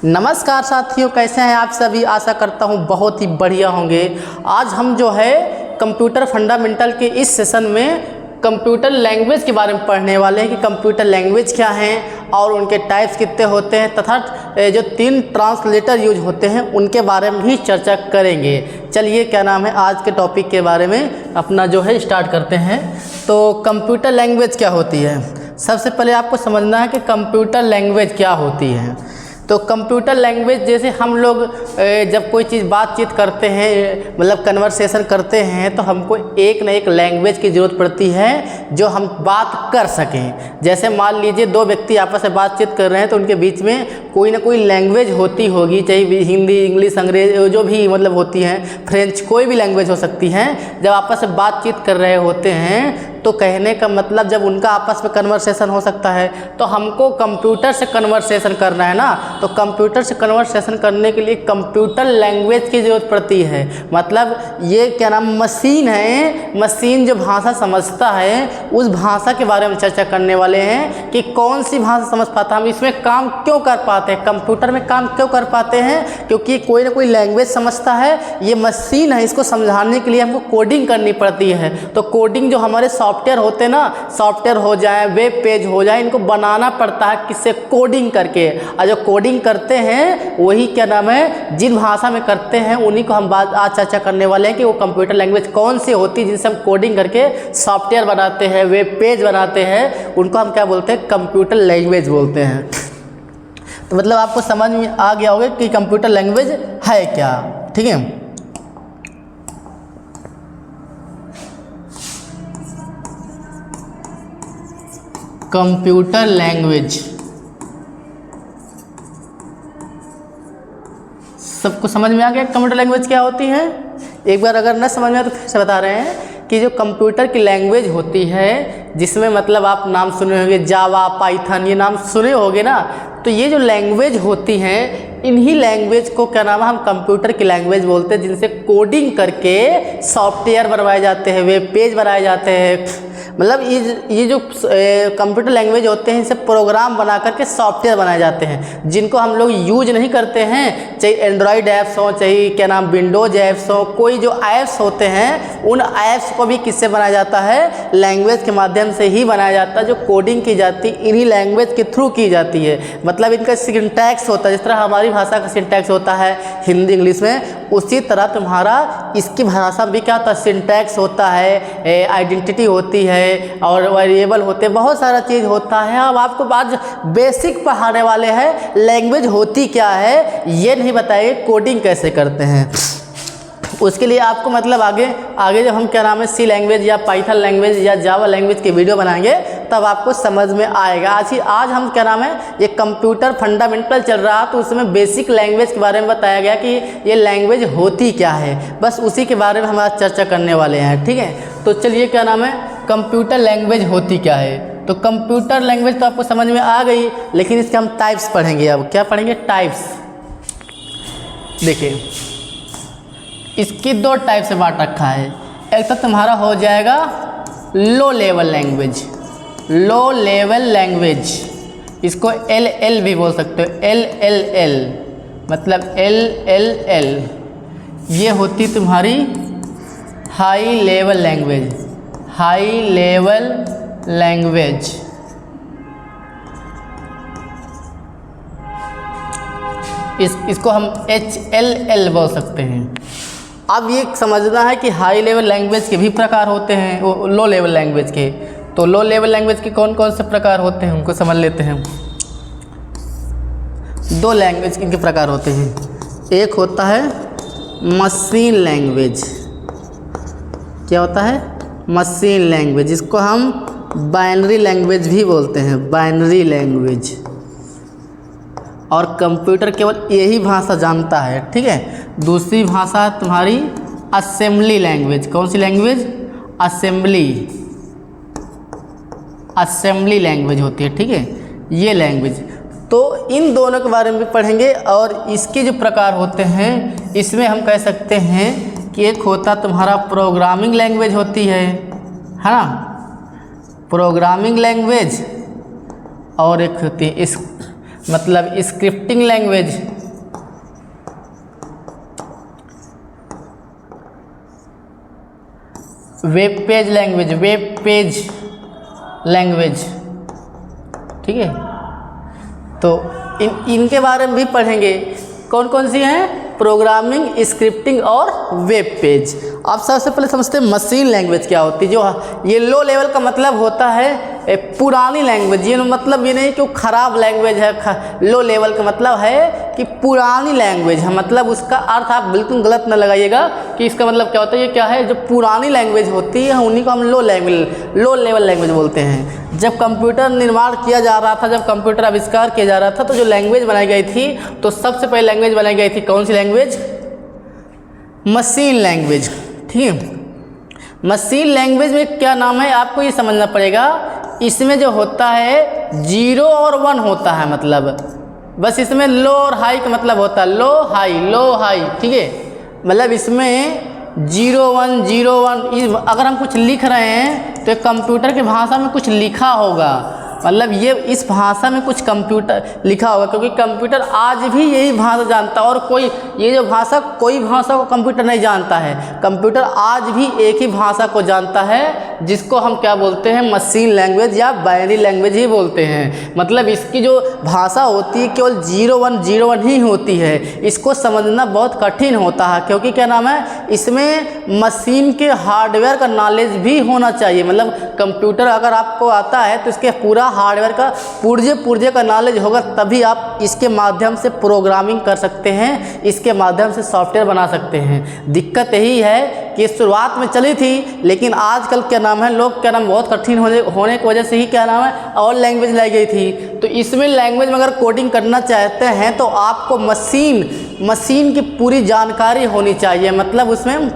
नमस्कार साथियों, कैसे हैं आप सभी। आशा करता हूं बहुत ही बढ़िया होंगे। आज हम जो है कंप्यूटर फंडामेंटल के इस सेशन में कंप्यूटर लैंग्वेज के बारे में पढ़ने वाले हैं कि कंप्यूटर लैंग्वेज क्या हैं और उनके टाइप्स कितने होते हैं तथा जो 3 ट्रांसलेटर यूज होते हैं उनके बारे में भी चर्चा करेंगे। चलिए क्या नाम है, आज के टॉपिक के बारे में अपना जो है स्टार्ट करते हैं। तो कंप्यूटर लैंग्वेज क्या होती है, सबसे पहले आपको समझना है कि कंप्यूटर लैंग्वेज क्या होती है। तो कंप्यूटर लैंग्वेज जैसे हम लोग जब कोई चीज़ बातचीत करते हैं, मतलब कन्वर्सेशन करते हैं, तो हमको एक न एक लैंग्वेज की ज़रूरत पड़ती है जो हम बात कर सकें। जैसे मान लीजिए 2 व्यक्ति आपस में बातचीत कर रहे हैं तो उनके बीच में कोई ना कोई लैंग्वेज होती होगी, चाहे हिंदी, इंग्लिश, अंग्रेजी जो भी मतलब होती हैं, फ्रेंच, कोई भी लैंग्वेज हो सकती हैं। जब आपस में बातचीत कर रहे होते हैं तो कहने का मतलब जब उनका आपस में कन्वर्सेशन हो सकता है तो हमको कंप्यूटर से कन्वर्सेशन करना है ना, तो कंप्यूटर से कन्वर्सेशन करने के लिए कंप्यूटर लैंग्वेज की ज़रूरत पड़ती है। मतलब ये क्या नाम, मशीन है, मशीन जो भाषा समझता है उस भाषा के बारे में चर्चा करने वाले हैं कि कौन सी भाषा समझ पाता है, हम इसमें काम क्यों कर पाते हैं, कंप्यूटर में काम क्यों कर पाते हैं, क्योंकि कोई ना कोई लैंग्वेज समझता है। ये मशीन है, इसको समझाने के लिए हमको कोडिंग करनी पड़ती है। तो कोडिंग जो हमारे सॉफ्टवेयर होते हैं ना, सॉफ्टवेयर हो जाए, वेब पेज हो जाए, इनको बनाना पड़ता है किससे, कोडिंग करके। और जो कोडिंग करते हैं वही क्या नाम है, जिन भाषा में करते हैं उन्हीं को हम आज चर्चा करने वाले हैं कि वो कंप्यूटर लैंग्वेज कौन सी होती है जिनसे हम कोडिंग करके सॉफ्टवेयर बनाते हैं, वेब पेज बनाते हैं, उनको हम क्या बोलते हैं, कंप्यूटर लैंग्वेज बोलते हैं। तो मतलब आपको समझ में आ गया होगा कि कंप्यूटर लैंग्वेज है क्या। ठीक है, कंप्यूटर लैंग्वेज सबको समझ में आ गया कंप्यूटर लैंग्वेज क्या होती है। एक बार अगर न समझ में आए तो फिर से बता रहे हैं कि जो कंप्यूटर की लैंग्वेज होती है, जिसमें मतलब आप नाम सुने होंगे जावा, पाइथन, ये नाम सुने होंगे ना। तो ये जो लैंग्वेज होती हैं, इन्हीं लैंग्वेज को क्या नाम है, हम कंप्यूटर की लैंग्वेज बोलते हैं, जिनसे कोडिंग करके सॉफ्टवेयर बनवाए जाते हैं, वेब पेज बनाए जाते हैं। मतलब ये जो कंप्यूटर लैंग्वेज होते हैं, इनसे प्रोग्राम बना करके सॉफ्टवेयर बनाए जाते हैं, जिनको हम लोग यूज नहीं करते हैं। चाहे एंड्रॉयड ऐप्स हो, चाहे क्या नाम विंडोज ऐप्स हो, कोई जो ऐप्स होते हैं उन ऐप्स को भी किससे बनाया जाता है, लैंग्वेज के माध्यम से ही बनाया जाता है। जो कोडिंग की जाती है इन्हीं लैंग्वेज के थ्रू की जाती है। मतलब इनका सिंटैक्स होता है, जिस तरह हमारी भाषा का सिंटैक्स होता है हिंदी इंग्लिश में, उसी तरह तुम्हारा इसकी भाषा भी क्या होता है, सिंटैक्स होता है, आइडेंटिटी होती है और वेरिएबल होते हैं, बहुत सारा चीज़ होता है। अब आपको आज बेसिक पढ़ाने वाले हैं, लैंग्वेज होती क्या है ये नहीं बताइए, कोडिंग कैसे करते हैं। उसके लिए आपको मतलब आगे जब हम क्या नाम है सी लैंग्वेज या पाइथन लैंग्वेज या जावा लैंग्वेज के वीडियो बनाएंगे तब आपको समझ में आएगा। आज हम क्या नाम है, ये कंप्यूटर फंडामेंटल चल रहा, तो उसमें बेसिक लैंग्वेज के बारे में बताया गया कि ये लैंग्वेज होती क्या है, बस उसी के बारे में हम आज चर्चा करने वाले हैं। ठीक है, तो चलिए क्या नाम है, कंप्यूटर लैंग्वेज होती क्या है। तो कंप्यूटर लैंग्वेज तो आपको समझ में आ गई, लेकिन इसके हम टाइप्स पढ़ेंगे। अब क्या पढ़ेंगे, टाइप्स। देखिए इसकी 2 टाइप से बांट रखा है। एक तो तुम्हारा हो जाएगा low level language, low level language, इसको LL भी बोल सकते हो, LLL मतलब LLL। ये होती तुम्हारी high level language, high level language. इसको हम HLL बोल सकते हैं। अब ये समझना है कि हाई लेवल लैंग्वेज के भी प्रकार होते हैं, लो लेवल लैंग्वेज के। तो लो लेवल लैंग्वेज के कौन कौन से प्रकार होते हैं उनको समझ लेते हैं। 2 लैंग्वेज के प्रकार होते हैं। एक होता है मशीन लैंग्वेज। क्या होता है, मशीन लैंग्वेज, जिसको हम बाइनरी लैंग्वेज भी बोलते हैं, बाइनरी लैंग्वेज। और कंप्यूटर केवल यही भाषा जानता है। ठीक है, दूसरी भाषा तुम्हारी असेंबली लैंग्वेज। कौन सी लैंग्वेज, असेंबली लैंग्वेज होती है। ठीक है, ये लैंग्वेज। तो इन दोनों के बारे में भी पढ़ेंगे। और इसके जो प्रकार होते हैं इसमें हम कह सकते हैं कि एक होता तुम्हारा प्रोग्रामिंग लैंग्वेज होती है ना, प्रोग्रामिंग लैंग्वेज। और एक होती है इस मतलब scripting language. Web page language, ठीक है। तो इनके बारे में भी पढ़ेंगे। कौन कौन सी हैं? प्रोग्रामिंग, स्क्रिप्टिंग और वेब पेज। आप सबसे पहले समझते हैं मशीन लैंग्वेज क्या होती है। जो ये लो लेवल का मतलब होता है पुरानी लैंग्वेज। ये मतलब ये नहीं कि वो ख़राब लैंग्वेज है, लो लेवल का मतलब है कि पुरानी लैंग्वेज है। मतलब उसका अर्थ आप बिल्कुल गलत न लगाइएगा कि इसका मतलब क्या होता है। ये क्या है? जो पुरानी लैंग्वेज होती है उन्हीं को हम लो लेवल लैंग्वेज बोलते हैं। जब कंप्यूटर निर्माण किया जा रहा था, जब कंप्यूटर आविष्कार किया जा रहा था, तो जो लैंग्वेज बनाई गई थी, तो सबसे पहले लैंग्वेज बनाई गई थी कौन सी लैंग्वेज? मशीन लैंग्वेज, ठीक है। मशीन लैंग्वेज में क्या नाम है आपको ये समझना पड़ेगा। इसमें जो होता है 0 और 1 होता है, मतलब बस इसमें लो और हाई का मतलब होता है लो हाई, ठीक है। मतलब इसमें 0 1 अगर हम कुछ लिख रहे हैं तो कंप्यूटर की भाषा में कुछ लिखा होगा, मतलब ये इस भाषा में कुछ कंप्यूटर लिखा होगा, क्योंकि कंप्यूटर आज भी यही भाषा जानता है। और कोई ये जो भाषा, कोई भाषा को कंप्यूटर नहीं जानता है। कंप्यूटर आज भी एक ही भाषा को जानता है, जिसको हम क्या बोलते हैं? मशीन लैंग्वेज या बाइनरी लैंग्वेज ही बोलते हैं। मतलब इसकी जो भाषा होती है केवल 0 1 ही होती है। इसको समझना बहुत कठिन होता है, क्योंकि क्या नाम है, इसमें मशीन के हार्डवेयर का नॉलेज भी होना चाहिए। मतलब कंप्यूटर अगर आपको आता है तो इसके पूरा हार्डवेयर का पुर्जे का नॉलेज होगा, तभी आप इसके माध्यम से प्रोग्रामिंग कर सकते हैं, इसके माध्यम से सॉफ्टवेयर बना सकते हैं। दिक्कत यही है कि शुरुआत में चली थी, लेकिन आजकल क्या नाम है, लोग क्या नाम बहुत कठिन होने की वजह से ही क्या नाम है और लैंग्वेज लाई गई थी। तो इसमें लैंग्वेज में अगर कोडिंग करना चाहते हैं तो आपको मशीन की पूरी जानकारी होनी चाहिए। मतलब उसमें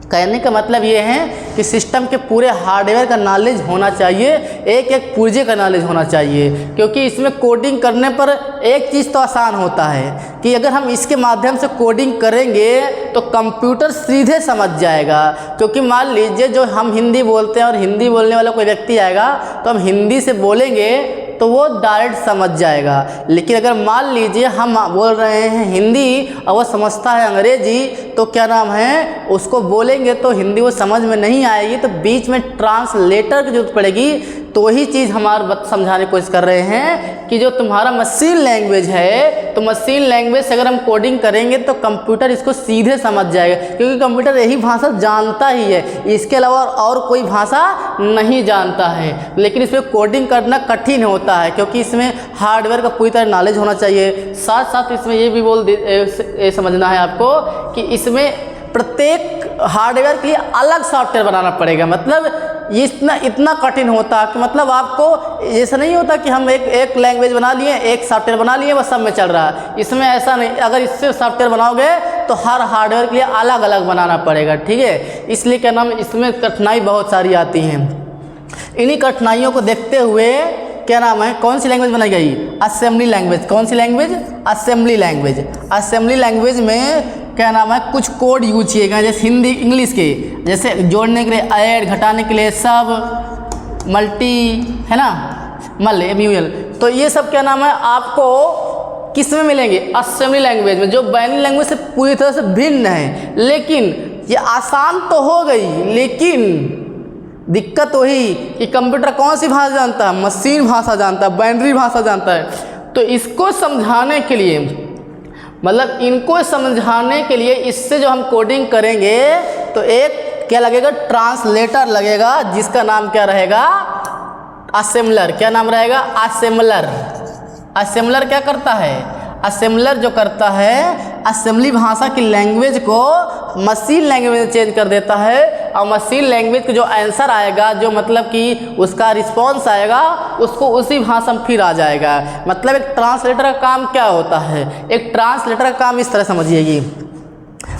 कहने का मतलब ये है कि सिस्टम के पूरे हार्डवेयर का नॉलेज होना चाहिए, एक पुर्जे का नॉलेज होना चाहिए। क्योंकि इसमें कोडिंग करने पर एक चीज़ तो आसान होता है कि अगर हम इसके माध्यम से कोडिंग करेंगे तो कंप्यूटर सीधे समझ जाएगा। क्योंकि मान लीजिए जो हम हिंदी बोलते हैं और हिंदी बोलने वाला कोई व्यक्ति आएगा तो हम हिंदी से बोलेंगे तो वो डायरेक्ट समझ जाएगा। लेकिन अगर मान लीजिए हम बोल रहे हैं हिंदी और वो समझता है अंग्रेजी, तो क्या नाम है, उसको बोलेंगे तो हिंदी वो समझ में नहीं आएगी, तो बीच में ट्रांसलेटर की जरूरत पड़ेगी। तो वही चीज़ हमारा समझाने की कोशिश कर रहे हैं कि जो तुम्हारा मशीन लैंग्वेज है, तो मशीन लैंग्वेज से अगर हम कोडिंग करेंगे तो कंप्यूटर इसको सीधे समझ जाएगा, क्योंकि कंप्यूटर यही भाषा जानता ही है, इसके अलावा और कोई भाषा नहीं जानता है। लेकिन इसमें कोडिंग करना कठिन होता है, क्योंकि इसमें हार्डवेयर का पूरी तरह नॉलेज होना चाहिए। साथ साथ इसमें ये भी समझना है आपको कि इसमें प्रत्येक हार्डवेयर के लिए अलग सॉफ्टवेयर बनाना पड़ेगा। मतलब ये इतना कठिन होता है कि मतलब आपको ऐसा नहीं होता कि हम एक लैंग्वेज बना लिए, एक सॉफ्टवेयर बना लिए, बस सब में चल रहा है। इसमें ऐसा नहीं, अगर इससे सॉफ्टवेयर बनाओगे तो हर हार्डवेयर के लिए अलग अलग बनाना पड़ेगा, ठीक है। इसलिए क्या नाम, इसमें कठिनाई बहुत सारी आती हैं। इन्हीं कठिनाइयों को देखते हुए क्या नाम है, कौन सी लैंग्वेज बनाई गई? Assembly language. कौन सी language? Assembly language. Assembly language में क्या नाम है, कुछ कोड यूज किए गए, जैसे हिंदी इंग्लिश के, जैसे जोड़ने के लिए ऐड, घटाने के लिए सब, मल्टी, है ना, MUL। तो ये सब क्या नाम है आपको किस में मिलेंगे? असेंबली लैंग्वेज में, जो बाइनरी लैंग्वेज से पूरी तरह से भिन्न है। लेकिन ये आसान तो हो गई, लेकिन दिक्कत वही कि कंप्यूटर कौन सी भाषा जानता है? मशीन भाषा जानता है, बाइनरी भाषा जानता है। तो इसको समझाने के लिए, मतलब इनको समझाने के लिए इससे जो हम कोडिंग करेंगे तो एक क्या लगेगा? ट्रांसलेटर लगेगा, जिसका नाम क्या रहेगा? असेंबलर। क्या नाम रहेगा? असेंबलर। असेंबलर क्या करता है? असेंबलर जो करता है, असेंबली भाषा की लैंग्वेज को मशीन लैंग्वेज में चेंज कर देता है, और मशीन लैंग्वेज का जो आंसर आएगा, जो मतलब कि उसका रिस्पॉन्स आएगा, उसको उसी भाषा में फिर आ जाएगा। मतलब एक ट्रांसलेटर का काम क्या होता है? एक ट्रांसलेटर का काम इस तरह समझिएगी,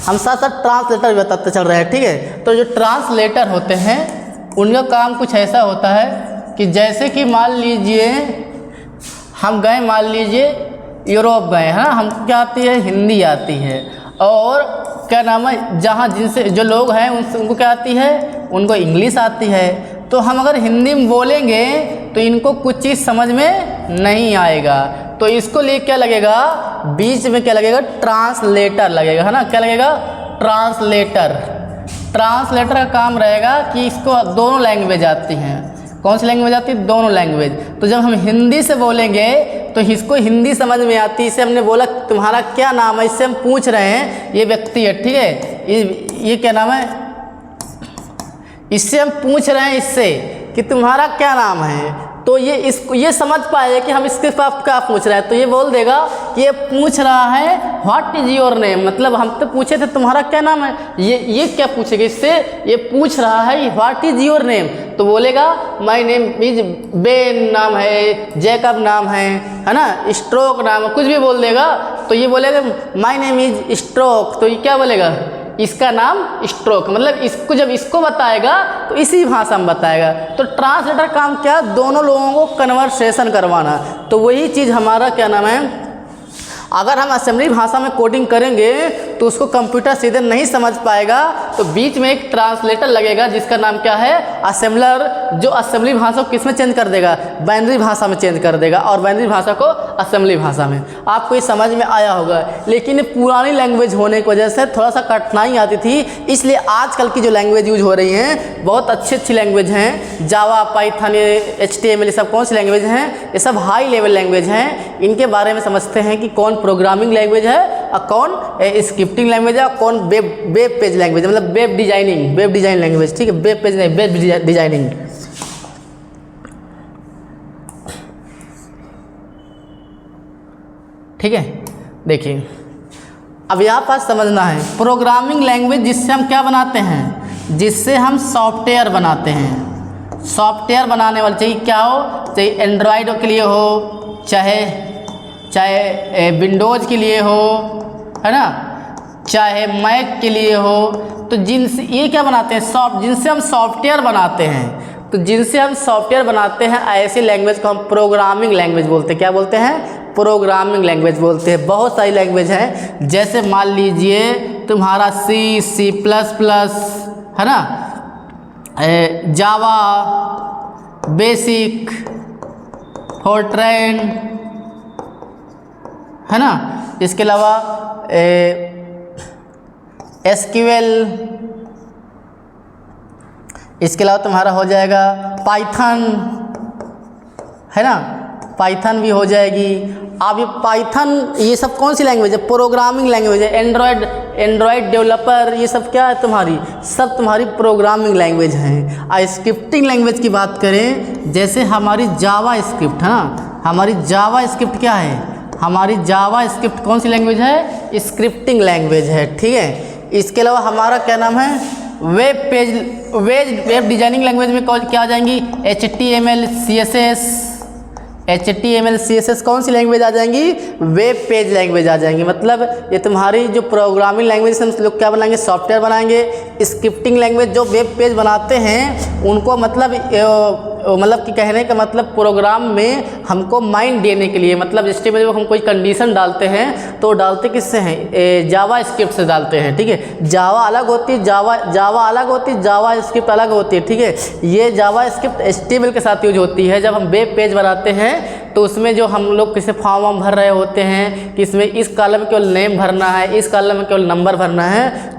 हम साथ साथ ट्रांसलेटर भी बताते चल रहे हैं, ठीक है। तो जो ट्रांसलेटर होते हैं उनका काम कुछ ऐसा होता है कि जैसे कि मान लीजिए हम गए, मान लीजिए यूरोप गए हैं, हमको क्या आती है? हिंदी आती है। और क्या नाम है, जहाँ जिनसे जो लोग हैं उनको क्या आती है? उनको इंग्लिश आती है। तो हम अगर हिंदी में बोलेंगे तो इनको कुछ चीज़ समझ में नहीं आएगा, तो इसको लिए क्या लगेगा, बीच में क्या लगेगा, ट्रांसलेटर लगेगा, है ना। क्या लगेगा, ट्रांसलेटर। ट्रांसलेटर का काम रहेगा कि इसको दोनों लैंग्वेज आती हैं। कौन सी लैंग्वेज आती है, दोनों लैंग्वेज। तो जब हम हिंदी से बोलेंगे तो इसको हिंदी समझ में आती है। इसे हमने बोला तुम्हारा क्या नाम है, इससे हम पूछ रहे हैं, ये व्यक्ति है, ठीक है, ये क्या नाम है, इससे हम पूछ रहे हैं इससे कि तुम्हारा क्या नाम है, तो ये समझ पाएगा कि हम इसके पास क्या पूछ रहे हैं। तो ये बोल देगा कि ये पूछ रहा है व्हाट इज योर नेम, मतलब हम तो पूछे थे तुम्हारा क्या नाम है, ये क्या पूछेगा इससे, ये पूछ रहा है व्हाट इज योर नेम, तो बोलेगा माय नेम इज बेन नाम है, जैकब नाम है ना, स्ट्रोक नाम है, कुछ भी बोल देगा। तो ये बोलेगा माय नेम इज स्ट्रोक, तो ये क्या बोलेगा, इसका नाम स्ट्रोक, मतलब इसको जब इसको बताएगा तो इसी भाषा में बताएगा। तो ट्रांसलेटर काम क्या, दोनों लोगों को कन्वर्सेशन करवाना। तो वही चीज़ हमारा क्या नाम है, अगर हम असेंबली भाषा में कोडिंग करेंगे तो उसको कंप्यूटर सीधे नहीं समझ पाएगा, तो बीच में एक ट्रांसलेटर लगेगा जिसका नाम क्या है, असेंबलर, जो असेंबली भाषा को किस में चेंज कर देगा, बाइनरी भाषा में चेंज कर देगा, और बाइनरी भाषा को असेंबली भाषा में। आपको ये समझ में आया होगा। लेकिन पुरानी लैंग्वेज होने की वजह से थोड़ा सा कठिनाई आती थी, इसलिए आजकल की जो लैंग्वेज यूज हो रही हैं बहुत अच्छी लैंग्वेज हैं। जावा, पाइथन, HTML, ये सब कौन सी लैंग्वेज हैं, ये सब हाई लेवल लैंग्वेज हैं। इनके बारे में समझते हैं कि कौन प्रोग्रामिंग लैंग्वेज है और कौन स्क्रिप्टिंग लैंग्वेज है और कौन वेब पेज लैंग्वेज है, मतलब वेब डिजाइन लैंग्वेज, ठीक है, वेब पेज नहीं, वेब डिजाइनिंग। ठीक है, देखिए अब यहाँ पर समझना है प्रोग्रामिंग लैंग्वेज जिससे हम क्या बनाते हैं, जिससे हम सॉफ्टवेयर बनाते हैं। सॉफ्टवेयर बनाने वाले चाहिए क्या हो, चाहे एंड्रॉयड के लिए हो, चाहे विंडोज़ के लिए हो, है ना, चाहे मैक के लिए हो। तो जिनसे ये क्या बनाते हैं, जिनसे हम सॉफ्टवेयर बनाते हैं, तो जिनसे हम सॉफ्टवेयर बनाते हैं ऐसी लैंग्वेज को हम प्रोग्रामिंग लैंग्वेज बोलते हैं। क्या बोलते हैं, प्रोग्रामिंग लैंग्वेज बोलते हैं। बहुत सारी लैंग्वेज हैं, जैसे मान लीजिए तुम्हारा C++, है ना, जावा, बेसिक, फोर्ट्रेन, है ना, इसके अलावा SQL, इसके अलावा तुम्हारा हो जाएगा पाइथन, है ना, पाइथन भी हो जाएगी। अब ये पाइथन, ये सब कौन सी लैंग्वेज है, प्रोग्रामिंग लैंग्वेज है। एंड्रॉयड डेवलपर, ये सब क्या है तुम्हारी, सब तुम्हारी प्रोग्रामिंग लैंग्वेज हैं। और स्क्रिप्टिंग लैंग्वेज की बात करें, जैसे हमारी जावा स्क्रिप्ट, है ना, हमारी जावा स्क्रिप्ट क्या है, हमारी जावा स्क्रिप्ट कौन सी लैंग्वेज है, स्क्रिप्टिंग लैंग्वेज है, ठीक है। इसके अलावा हमारा क्या नाम है, वेब डिजाइनिंग लैंग्वेज में क्या आ जाएंगी, HTML, CSS कौन सी लैंग्वेज आ जाएंगी, वेब पेज लैंग्वेज आ जाएंगी। मतलब ये तुम्हारी जो प्रोग्रामिंग लैंग्वेज से हम लोग क्या बनाएंगे, सॉफ्टवेयर बनाएंगे। स्क्रिप्टिंग लैंग्वेज जो वेब पेज बनाते हैं उनको मतलब कि कहने का मतलब प्रोग्राम में हमको माइंड देने के लिए, मतलब HTML में हम कोई कंडीशन डालते हैं तो डालते किससे हैं, जावा स्क्रिप्ट से डालते हैं, ठीक है। जावा अलग होती है, जावा अलग होती है, जावा स्क्रिप्ट अलग होती है, ठीक है। ये जावा स्क्रिप्ट HTML के साथ यूज होती है। जब हम वेब पेज बनाते हैं तो उसमें जो हम लोग किसी फॉर्म भर रहे होते हैं कि इसमें इस कॉलम में केवल नेम भरना है, इस कॉलम में केवल नंबर भरना है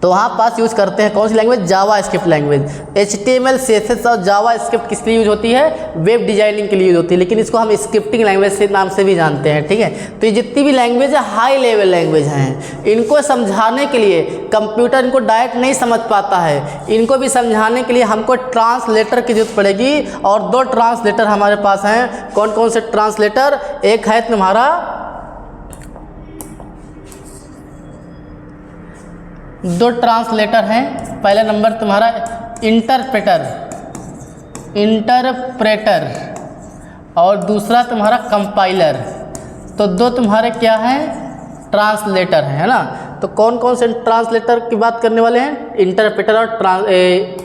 तो वहाँ पास यूज़ करते हैं कौन सी लैंग्वेज, जावा स्क्रिप्ट लैंग्वेज। HTML, CSS और जावा स्क्रिप्ट किस लिए यूज होती है, वेब डिजाइनिंग के लिए यूज होती है, लेकिन इसको हम स्क्रिप्टिंग लैंग्वेज से नाम से भी जानते हैं, ठीक है। तो ये जितनी भी लैंग्वेज है हाई लेवल लैंग्वेज हैं। इनको समझाने के लिए कंप्यूटर इनको डायरेक्ट नहीं समझ पाता है, इनको भी समझाने के लिए हमको ट्रांसलेटर की जरूरत पड़ेगी। और 2 ट्रांसलेटर हमारे पास हैं। कौन कौन से ट्रांसलेटर, एक है तुम्हारा 2 ट्रांसलेटर हैं। पहला नंबर तुम्हारा इंटरप्रेटर और दूसरा तुम्हारा कंपाइलर। तो 2 तुम्हारे क्या हैं, ट्रांसलेटर हैं, है ना। तो कौन कौन से ट्रांसलेटर की बात करने वाले हैं, इंटरप्रेटर और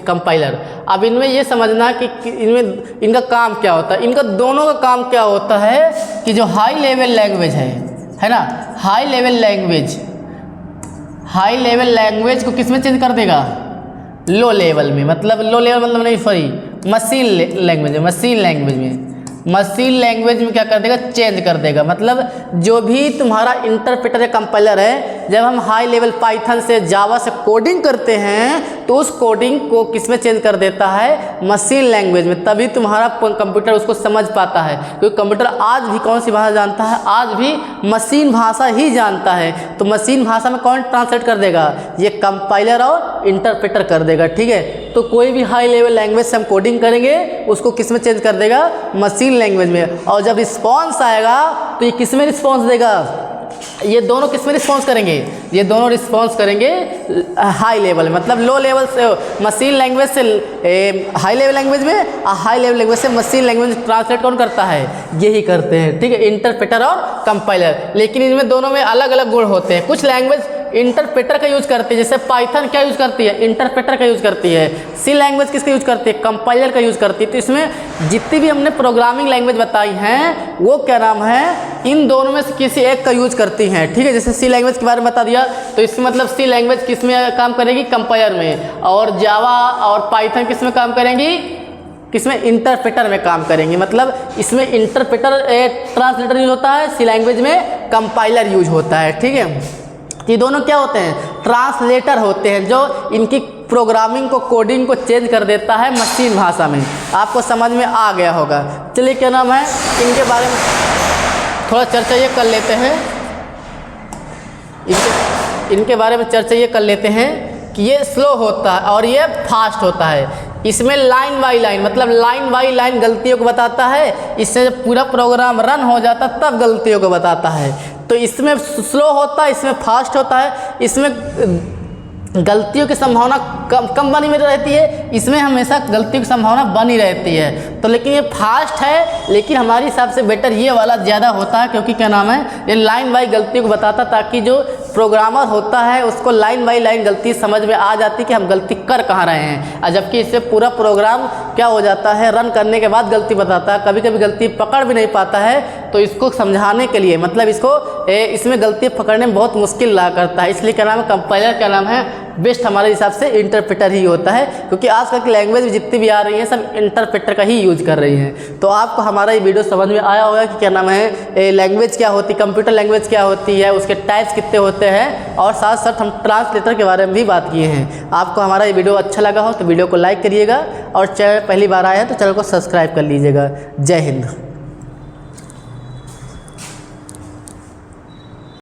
कंपाइलर। अब इनमें ये समझना कि इनमें इनका काम क्या होता है। इनका दोनों का काम क्या होता है कि जो हाई लेवल लैंग्वेज है ना, हाई लेवल लैंग्वेज को किस में चेंज कर देगा, लो लेवल में। मतलब लो लेवल मतलब नहीं, सॉरी, मशीन लैंग्वेज में क्या कर देगा, चेंज कर देगा। मतलब जो भी तुम्हारा इंटरप्रेटर या कंपाइलर है, जब हम हाई लेवल पाइथन से जावा से कोडिंग करते हैं तो उस कोडिंग को किस में चेंज कर देता है, मशीन लैंग्वेज में। तभी तुम्हारा कंप्यूटर उसको समझ पाता है, क्योंकि कंप्यूटर आज भी कौन सी भाषा जानता है, आज भी मशीन भाषा ही जानता है। तो मशीन भाषा में कौन ट्रांसलेट कर देगा, ये कंपाइलर और इंटरप्रेटर कर देगा। ठीक है, तो कोई भी हाई लेवल लैंग्वेज से हम कोडिंग करेंगे उसको किस में चेंज कर देगा, मशीन लैंग्वेज में। और जब रिस्पॉन्स आएगा तो ये किस में रिस्पॉन्स देगा, ये दोनों किस में रिस्पॉन्स करेंगे, ये दोनों रिस्पॉन्स करेंगे हाई लेवल में। मतलब लो लेवल से मशीन लैंग्वेज से हाई लेवल लैंग्वेज में, हाई लेवल लैंग्वेज से मशीन लैंग्वेज ट्रांसलेट कौन करता है, यही करते हैं। ठीक है, इंटरप्रेटर और कंपाइलर। लेकिन इनमें दोनों में अलग अलग गुण होते हैं। कुछ लैंग्वेज इंटरप्रेटर का यूज़ करती है, जैसे पाइथन क्या यूज़ करती है, इंटरप्रेटर का यूज़ करती है। सी लैंग्वेज किसका यूज़ करती है, कंपाइलर का यूज़ करती है। तो इसमें जितनी भी हमने प्रोग्रामिंग लैंग्वेज बताई हैं वो क्या नाम है, इन दोनों में से किसी एक का यूज़ करती हैं। ठीक है, जैसे सी लैंग्वेज के बारे में बता दिया, तो इसमें मतलब सी लैंग्वेज किस में काम करेगी, कंपाइलर में। और जावा और पाइथन किस में काम करेंगी, किसमें, इंटरप्रेटर में काम करेंगे। मतलब इसमें इंटरप्रेटर ट्रांसलेटर यूज होता है, सी लैंग्वेज में कंपाइलर यूज होता है। ठीक है, ये दोनों क्या होते हैं, ट्रांसलेटर होते हैं, जो इनकी प्रोग्रामिंग को, कोडिंग को चेंज कर देता है मशीन भाषा में। आपको समझ में आ गया होगा। चलिए क्या नाम है, इनके बारे में थोड़ा चर्चा ये कर लेते हैं। इनके बारे में चर्चा ये कर लेते हैं कि ये स्लो होता है और ये फास्ट होता है। इसमें लाइन बाई लाइन, मतलब लाइन बाई लाइन गलतियों को बताता है। इससे जब पूरा प्रोग्राम रन हो जाता है तब गलतियों को बताता है। तो इसमें स्लो होता है, इसमें फास्ट होता है। इसमें गलतियों की संभावना कम बनी में रहती है, इसमें हमेशा गलतियों की संभावना बनी रहती है। तो लेकिन ये फास्ट है, लेकिन हमारे हिसाब से बेटर ये वाला ज़्यादा होता है, क्योंकि क्या नाम है, ये लाइन बाई गलतियों को बताता, ताकि जो प्रोग्रामर होता है उसको लाइन बाई लाइन गलती समझ में आ जाती कि हम गलती कर कहाँ रहे हैं। और जबकि इससे पूरा प्रोग्राम क्या हो जाता है, रन करने के बाद गलती बताता है, कभी कभी गलती पकड़ भी नहीं पाता है। तो इसको समझाने के लिए, मतलब इसमें गलती पकड़ने में बहुत मुश्किल लगा करता है। इसलिए क्या नाम है, कंपाइलर क्या नाम है, बेस्ट हमारे हिसाब से इंटरप्रेटर ही होता है, क्योंकि आजकल की लैंग्वेज जितनी भी आ रही है सब इंटरप्रेटर का ही यूज कर रही हैं। तो आपको हमारा ये वीडियो समझ में आया होगा कि क्या नाम है, लैंग्वेज क्या होती है, कंप्यूटर लैंग्वेज क्या होती है, उसके टाइप्स कितने होते हैं, और साथ साथ हम ट्रांसलेटर के बारे में भी बात किए हैं। आपको हमारा ये वीडियो अच्छा लगा हो तो वीडियो को लाइक करिएगा, और चैनल पहली बार आया है तो चैनल को सब्सक्राइब कर लीजिएगा। जय हिंद।